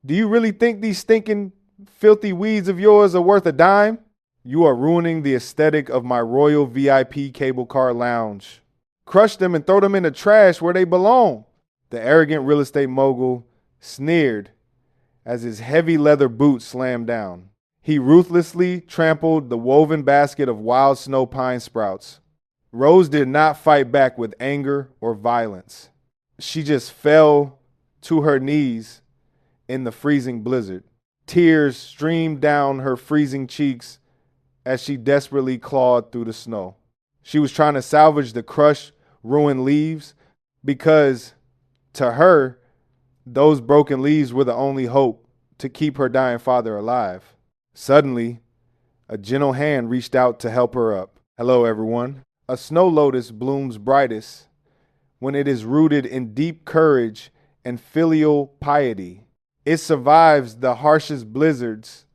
Do you really think these stinking, filthy weeds of yours are worth a dime? You are ruining the aesthetic of my royal VIP cable car lounge. Crush them and throw them in the trash where they belong. The arrogant real estate mogul sneered as his heavy leather boots slammed down. He ruthlessly trampled the woven basket of wild snow pine sprouts. Rose did not fight back with anger or violence. She just fell to her knees in the freezing blizzard. Tears streamed down her freezing cheeks as she desperately clawed through the snow. She was trying to salvage the crushed, ruined leaves because, to her, those broken leaves were the only hope to keep her dying father alive. Suddenly, a gentle hand reached out to help her up. Hello, everyone. A snow lotus blooms brightest when it is rooted in deep courage and filial piety. It survives the harshest blizzards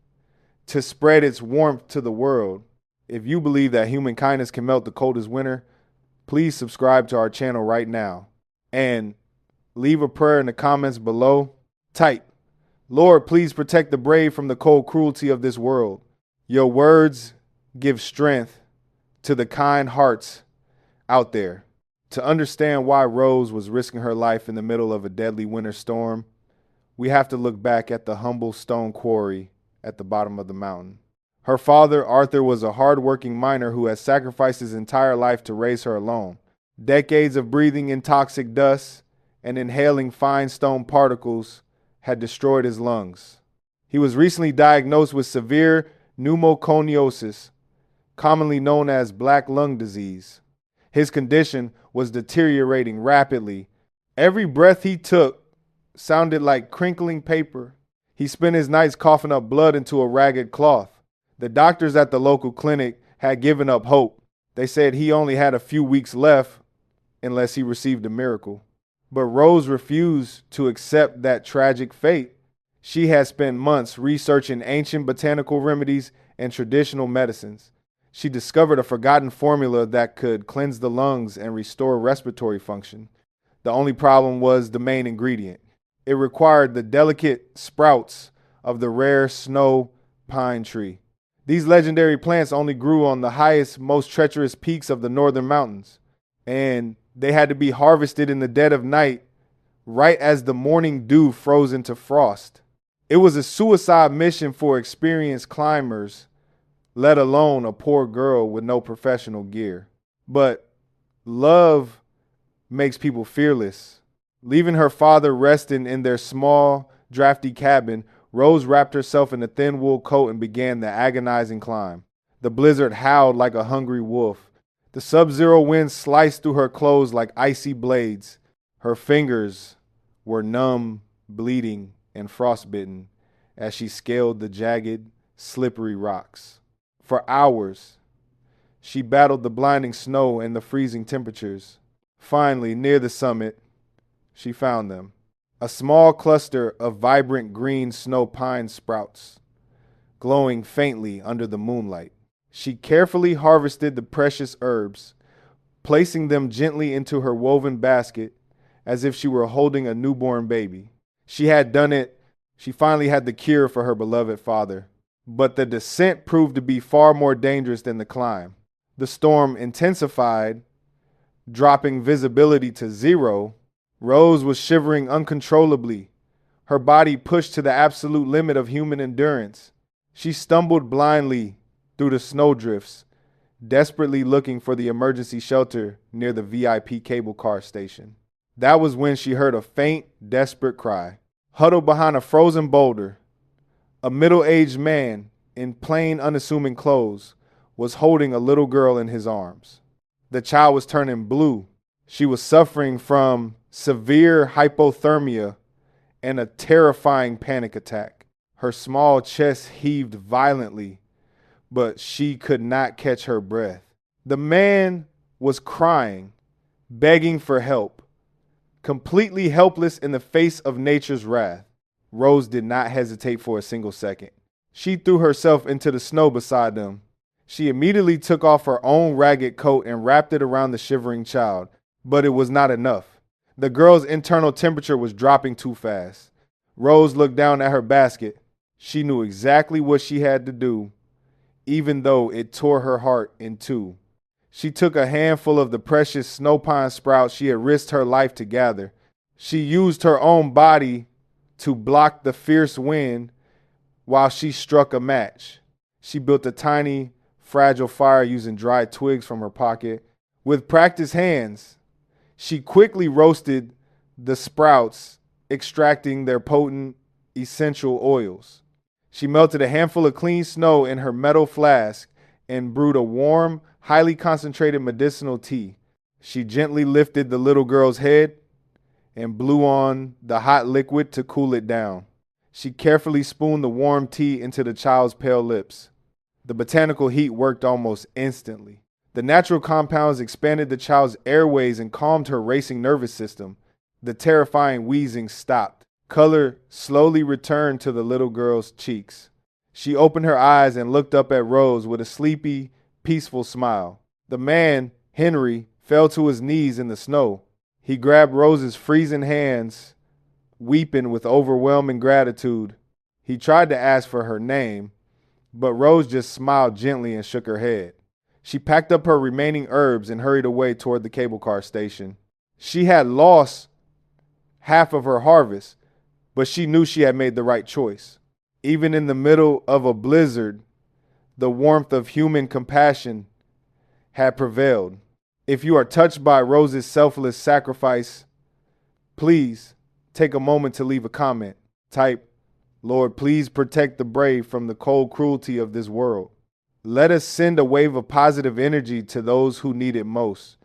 to spread its warmth to the world. If you believe that human kindness can melt the coldest winter, please subscribe to our channel right now. And leave a prayer in the comments below. Type, Lord, please protect the brave from the cold cruelty of this world. Your words give strength to the kind hearts out there. To understand why Rose was risking her life in the middle of a deadly winter storm, we have to look back at the humble stone quarry at the bottom of the mountain. Her father, Arthur, was a hard-working miner who had sacrificed his entire life to raise her alone. Decades of breathing in toxic dust and inhaling fine stone particles had destroyed his lungs. He was recently diagnosed with severe pneumoconiosis, commonly known as black lung disease. His condition was deteriorating rapidly. Every breath he took sounded like crinkling paper. He spent his nights coughing up blood into a ragged cloth. The doctors at the local clinic had given up hope. They said he only had a few weeks left unless he received a miracle. But Rose refused to accept that tragic fate. She had spent months researching ancient botanical remedies and traditional medicines. She discovered a forgotten formula that could cleanse the lungs and restore respiratory function. The only problem was the main ingredient. It required the delicate sprouts of the rare snow pine tree. These legendary plants only grew on the highest, most treacherous peaks of the northern mountains, and they had to be harvested in the dead of night, right as the morning dew froze into frost. It was a suicide mission for experienced climbers, let alone a poor girl with no professional gear. But love makes people fearless. Leaving her father resting in their small, drafty cabin, Rose wrapped herself in a thin wool coat and began the agonizing climb. The blizzard howled like a hungry wolf. The sub-zero wind sliced through her clothes like icy blades. Her fingers were numb, bleeding, and frostbitten as she scaled the jagged, slippery rocks. For hours, she battled the blinding snow and the freezing temperatures. Finally, near the summit, she found them. A small cluster of vibrant green snow pine sprouts, glowing faintly under the moonlight. She carefully harvested the precious herbs, placing them gently into her woven basket as if she were holding a newborn baby. She had done it. She finally had the cure for her beloved father. But the descent proved to be far more dangerous than the climb. The storm intensified, dropping visibility to zero. Rose was shivering uncontrollably, her body pushed to the absolute limit of human endurance. She stumbled blindly through the snowdrifts, desperately looking for the emergency shelter near the VIP cable car station. That was when she heard a faint, desperate cry. Huddled behind a frozen boulder, a middle-aged man in plain, unassuming clothes was holding a little girl in his arms. The child was turning blue. She was suffering from severe hypothermia and a terrifying panic attack. Her small chest heaved violently, but she could not catch her breath. The man was crying, begging for help, completely helpless in the face of nature's wrath. Rose did not hesitate for a single second. She threw herself into the snow beside them. She immediately took off her own ragged coat and wrapped it around the shivering child, but it was not enough. The girl's internal temperature was dropping too fast. Rose looked down at her basket. She knew exactly what she had to do, even though it tore her heart in two. She took a handful of the precious snow pine sprouts she had risked her life to gather. She used her own body to block the fierce wind while she struck a match. She built a tiny, fragile fire using dried twigs from her pocket. With practiced hands, she quickly roasted the sprouts, extracting their potent, essential oils. She melted a handful of clean snow in her metal flask and brewed a warm, highly concentrated medicinal tea. She gently lifted the little girl's head and blew on the hot liquid to cool it down. She carefully spooned the warm tea into the child's pale lips. The botanical heat worked almost instantly. The natural compounds expanded the child's airways and calmed her racing nervous system. The terrifying wheezing stopped. Color slowly returned to the little girl's cheeks. She opened her eyes and looked up at Rose with a sleepy, peaceful smile. The man, Henry, fell to his knees in the snow. He grabbed Rose's freezing hands, weeping with overwhelming gratitude. He tried to ask for her name, but Rose just smiled gently and shook her head. She packed up her remaining herbs and hurried away toward the cable car station. She had lost half of her harvest, but she knew she had made the right choice. Even in the middle of a blizzard, the warmth of human compassion had prevailed. If you are touched by Rose's selfless sacrifice, please take a moment to leave a comment. Type, "Lord, please protect the brave from the cold cruelty of this world." Let us send a wave of positive energy to those who need it most.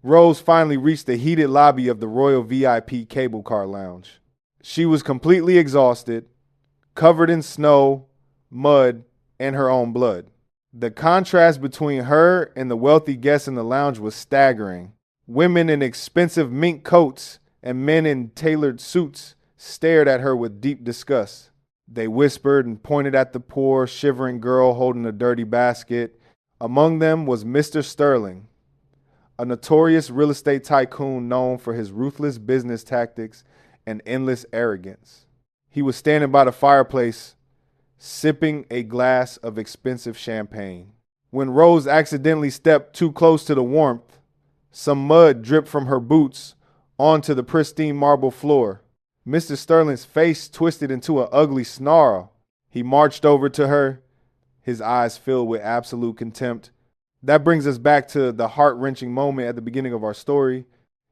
Rose finally reached the heated lobby of the Royal VIP Cable Car Lounge. She was completely exhausted, covered in snow, mud, and her own blood. The contrast between her and the wealthy guests in the lounge was staggering. Women in expensive mink coats and men in tailored suits stared at her with deep disgust. They whispered and pointed at the poor, shivering girl holding a dirty basket. Among them was Mr. Sterling, a notorious real estate tycoon known for his ruthless business tactics and endless arrogance. He was standing by the fireplace, sipping a glass of expensive champagne. When Rose accidentally stepped too close to the warmth, some mud dripped from her boots onto the pristine marble floor. Mr. Sterling's face twisted into an ugly snarl. He marched over to her, his eyes filled with absolute contempt. That brings us back to the heart-wrenching moment at the beginning of our story.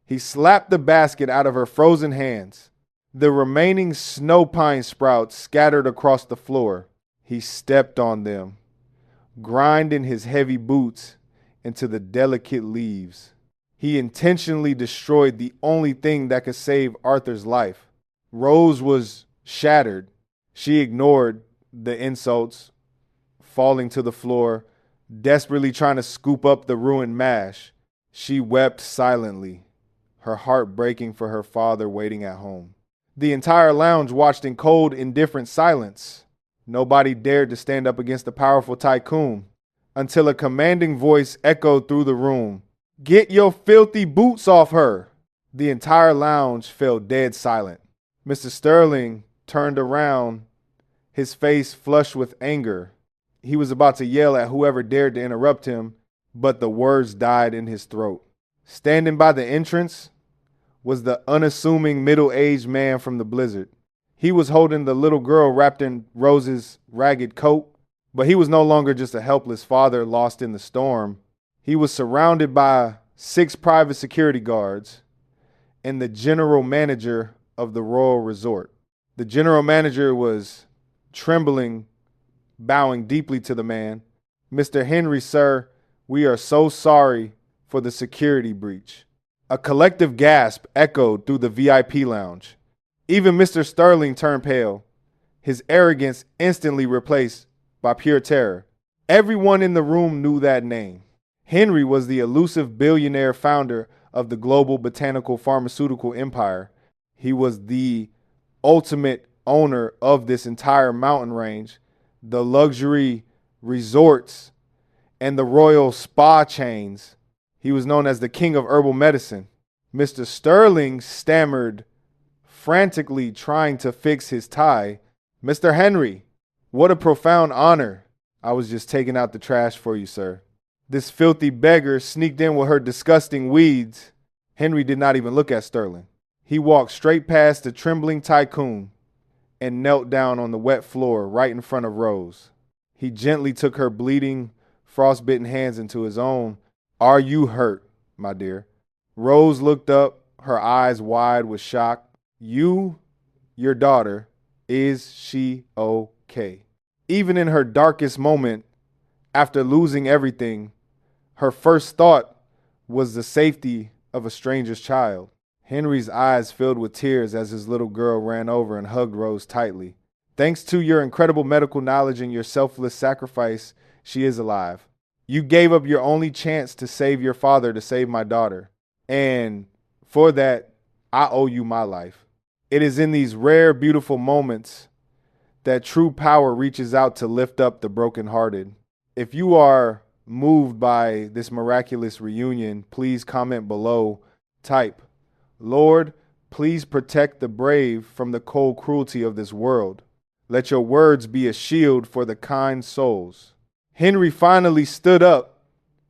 He slapped the basket out of her frozen hands. The remaining snow pine sprouts scattered across the floor. He stepped on them, grinding his heavy boots into the delicate leaves. He intentionally destroyed the only thing that could save Arthur's life. Rose was shattered. She ignored the insults, falling to the floor, desperately trying to scoop up the ruined mash. She wept silently, her heart breaking for her father waiting at home. The entire lounge watched in cold, indifferent silence. Nobody dared to stand up against the powerful tycoon until a commanding voice echoed through the room. "Get your filthy boots off her!" The entire lounge fell dead silent. Mr. Sterling turned around, his face flushed with anger. He was about to yell at whoever dared to interrupt him, but the words died in his throat. Standing by the entrance was the unassuming middle-aged man from the blizzard. He was holding the little girl wrapped in Rose's ragged coat, but he was no longer just a helpless father lost in the storm. He was surrounded by 6 private security guards and the general manager of the Royal Resort. The general manager was trembling, bowing deeply to the man. "Mr. Henry, sir, we are so sorry for the security breach." A collective gasp echoed through the VIP lounge. Even Mr. Sterling turned pale, his arrogance instantly replaced by pure terror. Everyone in the room knew that name. Henry was the elusive billionaire founder of the global botanical pharmaceutical empire. He was the ultimate owner of this entire mountain range, the luxury resorts, and the royal spa chains. He was known as the King of Herbal Medicine. Mr. Sterling stammered frantically trying to fix his tie. Mr. Henry, what a profound honor. I was just taking out the trash for you, sir. This filthy beggar sneaked in with her disgusting weeds. Henry did not even look at Sterling. He walked straight past the trembling Tycoon and knelt down on the wet floor right in front of Rose. He gently took her bleeding, frostbitten hands into his own. Are you hurt, my dear? Rose looked up, her eyes wide with shock. Your daughter, is she okay? Even in her darkest moment, after losing everything, her first thought was the safety of a stranger's child. Henry's eyes filled with tears as his little girl ran over and hugged Rose tightly. Thanks to your incredible medical knowledge and your selfless sacrifice, she is alive. You gave up your only chance to save your father to save my daughter. And for that, I owe you my life. It is in these rare, beautiful moments that true power reaches out to lift up the brokenhearted. If you are moved by this miraculous reunion, please comment below. Type, Lord, please protect the brave from the cold cruelty of this world. Let your words be a shield for the kind souls. Henry finally stood up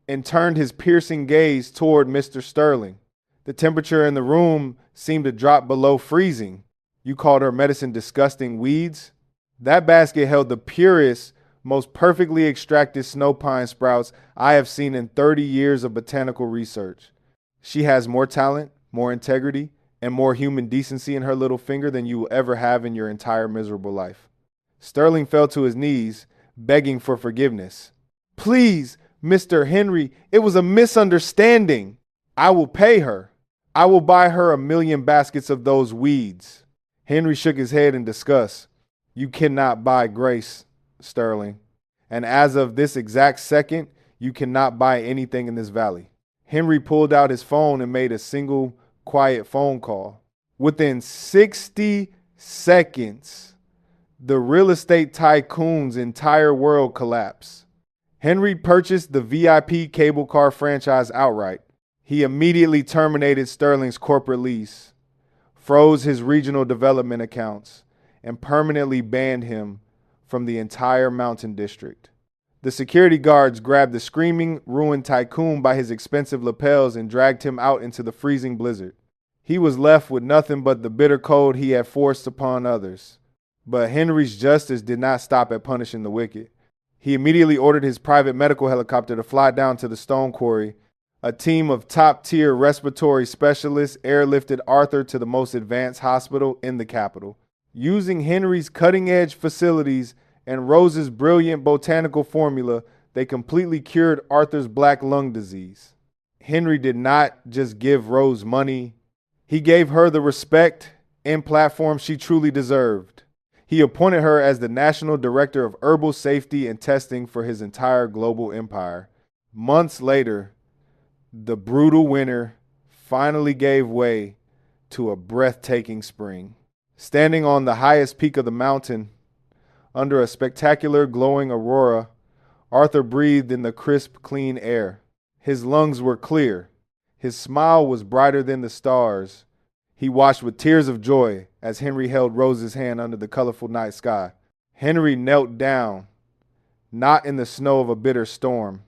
and turned his piercing gaze toward Mr. Sterling. The temperature in the room seemed to drop below freezing. You called her medicine disgusting weeds? That basket held the purest, most perfectly extracted snow pine sprouts I have seen in 30 years of botanical research. She has more talent, more integrity, and more human decency in her little finger than you will ever have in your entire miserable life. Sterling fell to his knees, begging for forgiveness. Please, Mr. Henry, it was a misunderstanding. I will pay her. I will buy her 1,000,000 baskets of those weeds. Henry shook his head in disgust. You cannot buy grace, Sterling. And as of this exact second, you cannot buy anything in this valley. Henry pulled out his phone and made a single quiet phone call. Within 60 seconds, the real estate tycoon's entire world collapsed. Henry purchased the VIP cable car franchise outright. He immediately terminated Sterling's corporate lease, froze his regional development accounts, and permanently banned him from the entire mountain district. The security guards grabbed the screaming, ruined Tycoon by his expensive lapels and dragged him out into the freezing blizzard. He was left with nothing but the bitter cold he had forced upon others. But Henry's justice did not stop at punishing the wicked. He immediately ordered his private medical helicopter to fly down to the stone quarry. A team of top-tier respiratory specialists airlifted Arthur to the most advanced hospital in the capital. Using Henry's cutting-edge facilities and Rose's brilliant botanical formula, they completely cured Arthur's black lung disease. Henry did not just give Rose money. He gave her the respect and platform she truly deserved. He appointed her as the National Director of Herbal Safety and Testing for his entire global empire. Months later, the brutal winter finally gave way to a breathtaking spring. Standing on the highest peak of the mountain, under a spectacular glowing aurora, Arthur breathed in the crisp, clean air. His lungs were clear. His smile was brighter than the stars. He watched with tears of joy as Henry held Rose's hand under the colorful night sky. Henry knelt down, not in the snow of a bitter storm,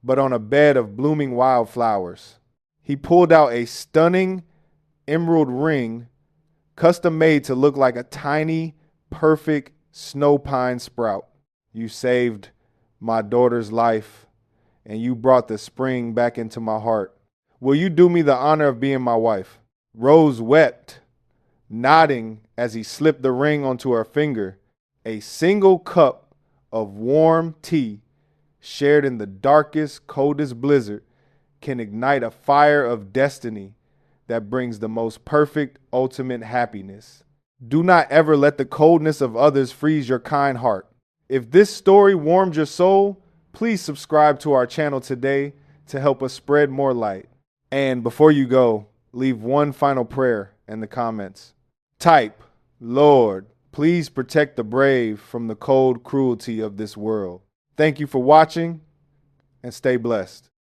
but on a bed of blooming wildflowers. He pulled out a stunning emerald ring, custom made to look like a tiny, perfect snow pine sprout. You saved my daughter's life, and you brought the spring back into my heart. Will you do me the honor of being my wife? Rose wept, nodding as he slipped the ring onto her finger. A single cup of warm tea shared in the darkest, coldest blizzard can ignite a fire of destiny that brings the most perfect, ultimate happiness. Do not ever let the coldness of others freeze your kind heart. If this story warmed your soul, please subscribe to our channel today to help us spread more light. And before you go, leave one final prayer in the comments. Type, Lord, please protect the brave from the cold cruelty of this world. Thank you for watching, and stay blessed.